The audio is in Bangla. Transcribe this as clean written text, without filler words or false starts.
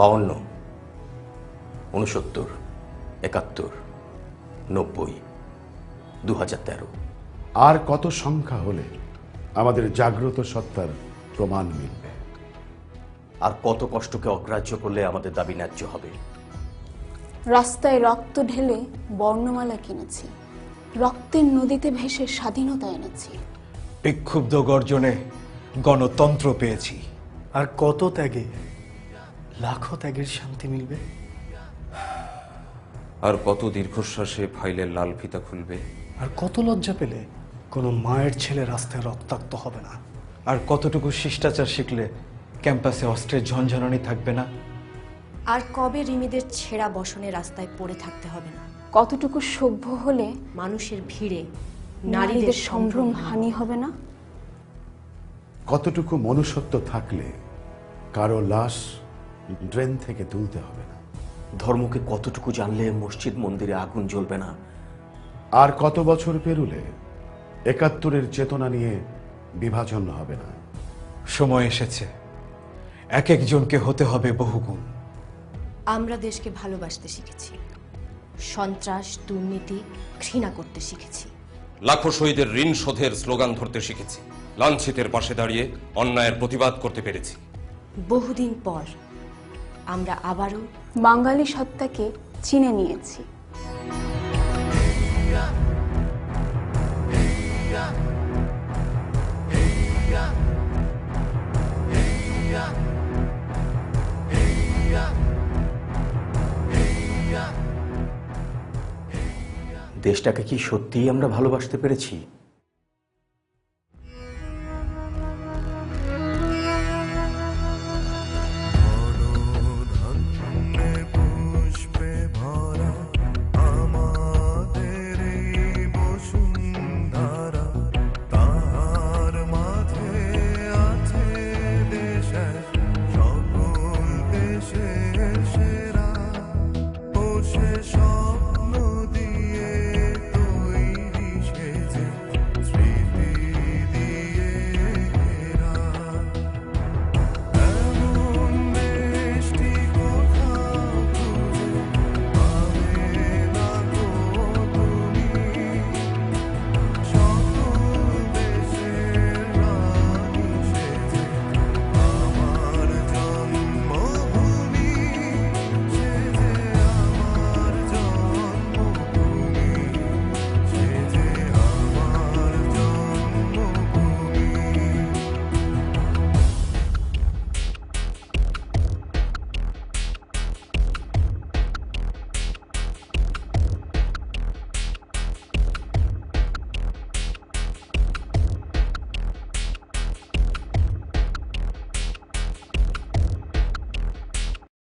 52, 69, 71, 90, 2013। আর কত সংখ্যা হলে আমাদের জাগ্রত সত্তার প্রমাণ মিলবে? আর কত কষ্টকে অগ্রাহ্য করলে আমাদের দাবি ন্যায্য হবে? রাস্তায় রক্ত ঢেলে বর্ণমালা কিনেছি, রক্তের নদীতে ভেসে স্বাধীনতা এনেছি। বিক্ষুব্ধ গর্জনে গণতন্ত্র পেয়েছি। আর কত ত্যাগে লাখো ত্যাগের শান্তি মিলবে? আর কত দীর্ঘশ্বাসে ফাইলের লাল ফিতা খুলবে? আর কত লজ্জা পেলে কোনো মায়ের ছেলে রাস্তায় রক্তাক্ত হবে না? আর কতটুকু শিষ্টাচার শিখলে ক্যাম্পাসে অস্ত্রের ঝনঝনানি থাকবে না? আর কবে রিমিদের ছেঁড়া বসনে রাস্তায় পড়ে থাকতে হবে না? কতটুকু সভ্য হলে মানুষের ভিড়ে নারীদের সম্ভ্রম হানি হবে না? কতটুকু মনুষ্যত্ব থাকলে কারো লাশ ড্রেন থেকে তুলতে হবে না? ধর্মকে কতটুকু জানলে মসজিদ মন্দিরে আগুন জ্বলবে না? আর কত বছর পেরুলে ৭১-এর চেতনা নিয়ে বিভাজন হবে না? সময় এসেছে, এক একজনকে হতে হবে বহুগুণ। আমরা দেশকে ভালোবাসতে শিখেছি, সন্ত্রাস দুর্নীতি ঘৃণা করতে শিখেছি। লাখো শহীদের ঋণ শোধের স্লোগান ধরতে শিখেছি, লাঞ্ছিতের পাশে দাঁড়িয়ে অন্যায়ের প্রতিবাদ করতে পেরেছি। বহুদিন পর আমরা আবারও বাঙালি সত্তাকে চিনে নিয়েছি। দেশটাকে কি সত্যিই আমরা ভালোবাসতে পেরেছি?